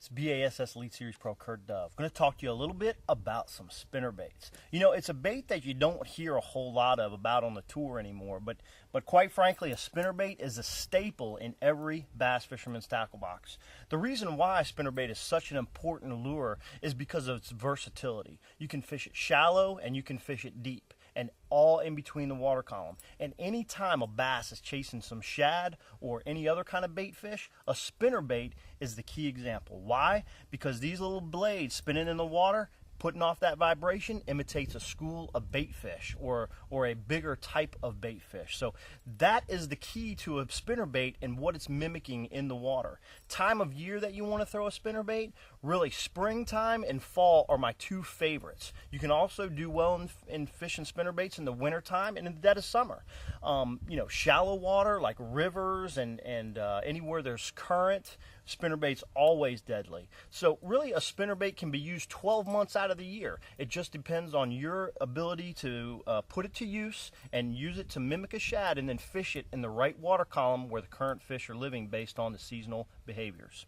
It's BASS Elite Series Pro Kurt Dove. I'm going to talk to you a little bit about some spinnerbaits. You know, it's a bait that you don't hear a whole lot about on the tour anymore, but quite frankly, a spinnerbait is a staple in every bass fisherman's tackle box. The reason why a spinnerbait is such an important lure is because of its versatility. You can fish it shallow and you can fish it deep, and all in between the water column. And any time a bass is chasing some shad or any other kind of bait fish, a spinnerbait is the key example. Why? Because these little blades spinning in the water, putting off that vibration, imitates a school of bait fish or a bigger type of bait fish. So that is the key to a spinnerbait and what it's mimicking in the water. Time of year that you want to throw a spinnerbait, really springtime and fall are my two favorites. You can also do well in fishing spinnerbaits in the wintertime and in the dead of summer. You know, shallow water like rivers and anywhere there's current, spinnerbait's always deadly. So really a spinnerbait can be used 12 months out of the year. It just depends on your ability to put it to use and use it to mimic a shad and then fish it in the right water column where the current fish are living based on the seasonal behaviors.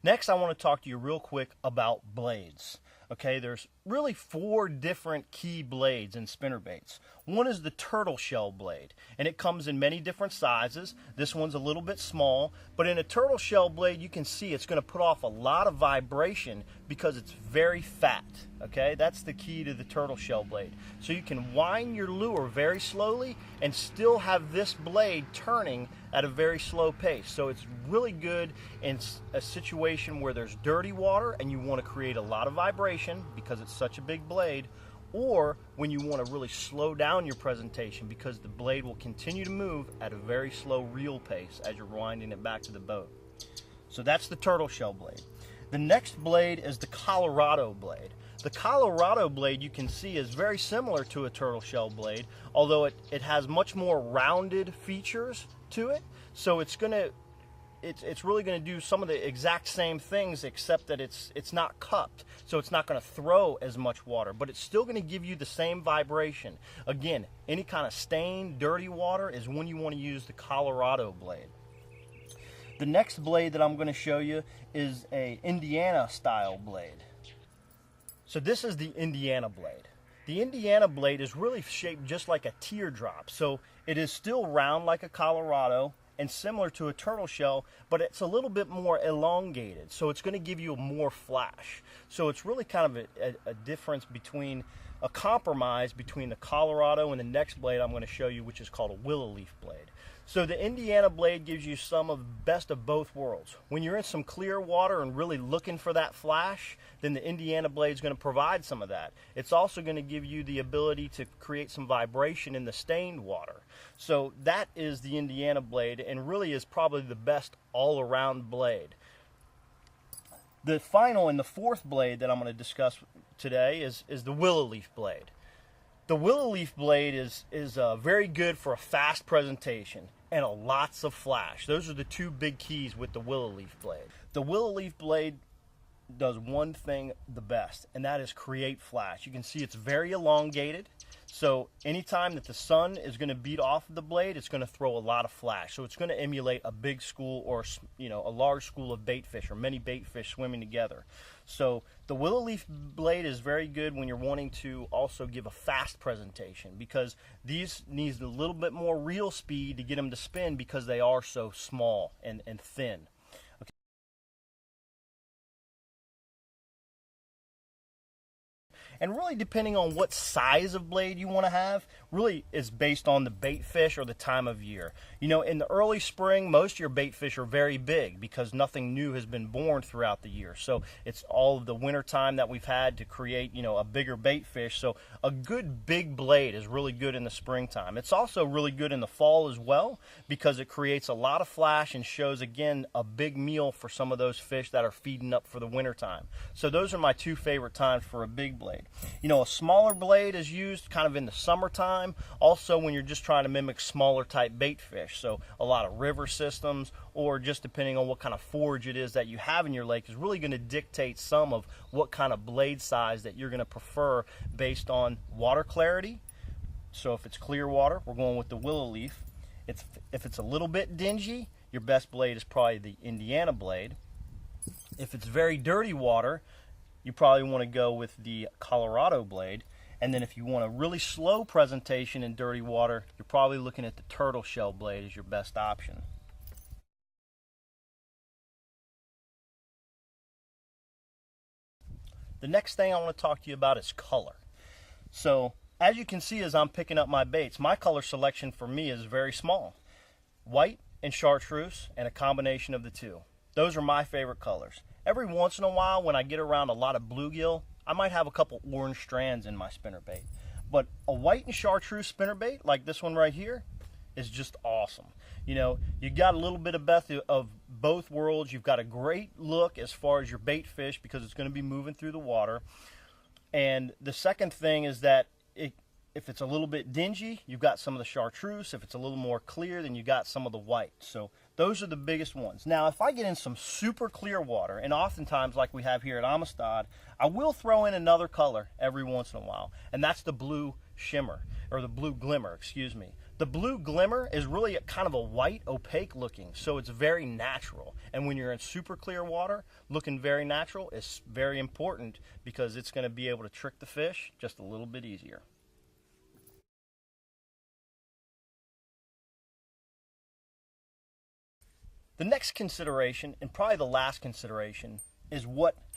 Next, I want to talk to you real quick about blades. Okay, there's really 4 different key blades in spinnerbaits. One is the turtle shell blade, and it comes in many different sizes. This one's a little bit small, but in a turtle shell blade, you can see it's going to put off a lot of vibration because it's very fat. Okay, that's the key to the turtle shell blade. So you can wind your lure very slowly and still have this blade turning at a very slow pace. So it's really good in a situation where there's dirty water and you want to create a lot of vibration because it's such a big blade, or when you want to really slow down your presentation because the blade will continue to move at a very slow reel pace as you're winding it back to the boat. So that's the turtle shell blade. The next blade is the Colorado blade. The Colorado blade, you can see, is very similar to a turtle shell blade, although it has much more rounded features to it. So it's really going to do some of the exact same things, except that it's not cupped, so it's not going to throw as much water, but it's still going to give you the same vibration. Again, any kind of stained, dirty water is when you want to use the Colorado blade. The next blade that I'm going to show you is a Indiana style blade. So this is the Indiana blade. The Indiana blade is really shaped just like a teardrop, so it is still round like a Colorado and similar to a turtle shell, but it's a little bit more elongated, so it's going to give you more flash. So it's really kind of a difference between a compromise between the Colorado and the next blade I'm going to show you, which is called a willow leaf blade. So the Indiana blade gives you some of the best of both worlds. When you're in some clear water and really looking for that flash, then the Indiana blade is going to provide some of that. It's also going to give you the ability to create some vibration in the stained water. So that is the Indiana blade, and really is probably the best all-around blade. The final and the fourth blade that I'm going to discuss today is the willow leaf blade. The willow leaf blade is very good for a fast presentation and lots of flash. Those are the 2 big keys with the willow leaf blade. The willow leaf blade does one thing the best, and that is create flash. You can see it's very elongated, so anytime that the sun is going to beat off the blade, it's going to throw a lot of flash. So it's going to emulate a big school, or a large school of bait fish, or many bait fish swimming together. So the willow leaf blade is very good when you're wanting to also give a fast presentation, because these need a little bit more reel speed to get them to spin because they are so small and thin. And really, depending on what size of blade you want to have, really is based on the bait fish or the time of year. You know, in the early spring, most of your bait fish are very big because nothing new has been born throughout the year. So it's all of the winter time that we've had to create, a bigger bait fish. So a good big blade is really good in the springtime. It's also really good in the fall as well because it creates a lot of flash and shows, again, a big meal for some of those fish that are feeding up for the winter time. So those are my 2 favorite times for a big blade. A smaller blade is used kind of in the summertime, also when you're just trying to mimic smaller type bait fish. So a lot of river systems, or just depending on what kind of forage it is that you have in your lake, is really going to dictate some of what kind of blade size that you're going to prefer based on water clarity, So if it's clear water, we're going with the willow leaf. If it's a little bit dingy, your best blade is probably the Indiana blade. If it's very dirty water, you probably want to go with the Colorado blade. And then if you want a really slow presentation in dirty water, you're probably looking at the turtle shell blade as your best option. The next thing I want to talk to you about is color. So as you can see as I'm picking up my baits, my color selection for me is very small. White and chartreuse and a combination of the two. Those are my favorite colors. Every once in a while when I get around a lot of bluegill, I might have a couple orange strands in my spinnerbait. But a white and chartreuse spinnerbait like this one right here is just awesome. You know, you got a little bit of both worlds. You've got a great look as far as your bait fish because it's going to be moving through the water. And the second thing is that if it's a little bit dingy, you've got some of the chartreuse. If it's a little more clear, then you got some of the white. So those are the biggest ones. Now, if I get in some super clear water, and oftentimes like we have here at Amistad, I will throw in another color every once in a while, and that's the blue shimmer, or the blue glimmer, excuse me. The blue glimmer is really kind of a white, opaque looking, so it's very natural. And when you're in super clear water, looking very natural is very important because it's going to be able to trick the fish just a little bit easier. The next consideration, and probably the last consideration, is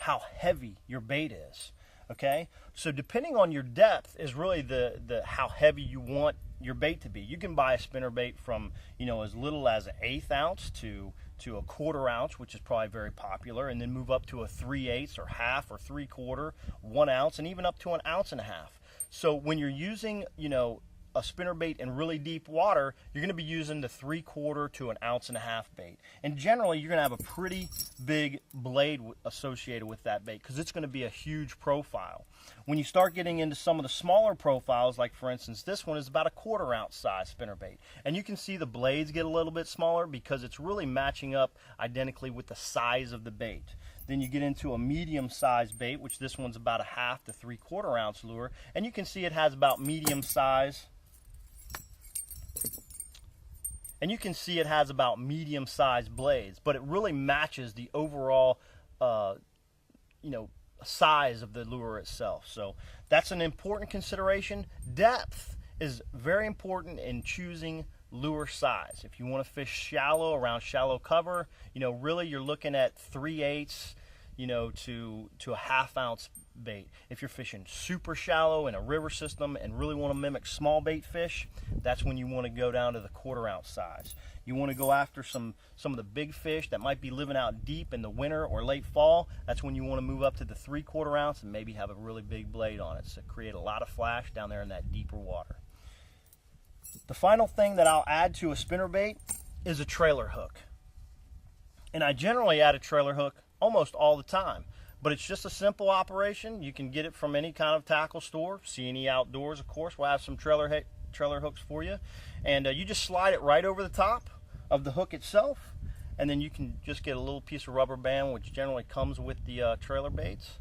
how heavy your bait is. Okay, so depending on your depth is really the how heavy you want your bait to be. You can buy a spinnerbait from, you know, as little as an 1/8 ounce to a 1/4 ounce, which is probably very popular, and then move up to a 3/8 or half or 3/4, 1 ounce, and even up to an 1.5 ounces. So when you're using, you know, a spinnerbait in really deep water, you're going to be using the 3/4 to an 1.5 ounce bait. And generally, you're going to have a pretty big blade associated with that bait because it's going to be a huge profile. When you start getting into some of the smaller profiles, like for instance, this one is about a 1/4 ounce size spinnerbait. And you can see the blades get a little bit smaller because it's really matching up identically with the size of the bait. Then you get into a medium sized bait, which this one's about a 1/2 to 3/4 ounce lure. And you can see it has about medium size. And you can see it has about medium-sized blades, but it really matches the overall, you know, size of the lure itself. So that's an important consideration. Depth is very important in choosing lure size. If you want to fish shallow, around shallow cover, you know, really you're looking at 3/8, you know, to a 1/2 ounce bait. If you're fishing super shallow in a river system and really want to mimic small bait fish, that's when you want to go down to the 1/4 ounce size. You want to go after some of the big fish that might be living out deep in the winter or late fall. That's when you want to move up to the 3/4 ounce and maybe have a really big blade on it to create a lot of flash down there in that deeper water. The final thing that I'll add to a spinnerbait is a trailer hook. And I generally add a trailer hook almost all the time. But it's just a simple operation. You can get it from any kind of tackle store. C&E Outdoors, of course, will have some trailer hooks for you. And you just slide it right over the top of the hook itself. And then you can just get a little piece of rubber band, which generally comes with the trailer baits,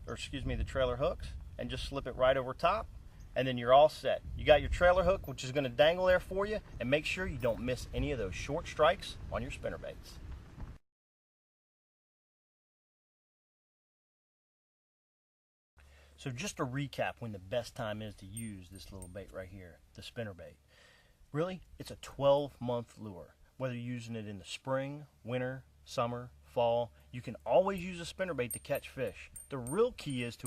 or excuse me, the trailer hooks, and just slip it right over top. And then you're all set. You got your trailer hook, which is going to dangle there for you. And make sure you don't miss any of those short strikes on your spinnerbaits. So just to recap when the best time is to use this little bait right here, the spinnerbait. Really, it's a 12-month lure. Whether you're using it in the spring, winter, summer, fall, you can always use a spinnerbait to catch fish. The real key is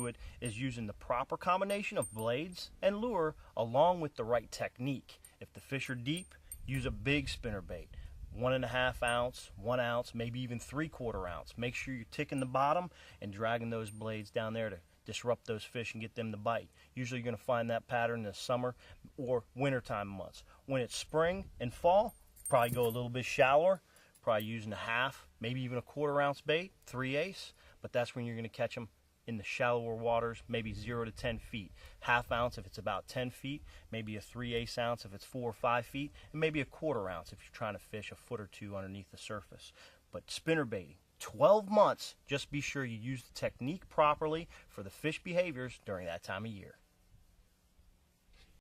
using the proper combination of blades and lure along with the right technique. If the fish are deep, use a big spinnerbait. 1.5 ounce, 1 ounce, maybe even 3/4 ounce. Make sure you're ticking the bottom and dragging those blades down there to disrupt those fish and get them to bite. Usually you're going to find that pattern in the summer or wintertime months. When it's spring and fall, probably go a little bit shallower, probably using a 1/2, maybe even a 1/4 ounce bait, 3/8, but that's when you're going to catch them in the shallower waters, maybe 0 to 10 feet. 1/2 ounce if it's about 10 feet, maybe a 3/8 ounce if it's 4 or 5 feet, and maybe a 1/4 ounce if you're trying to fish a foot or two underneath the surface. But spinnerbaiting, 12 months, just be sure you use the technique properly for the fish behaviors during that time of year.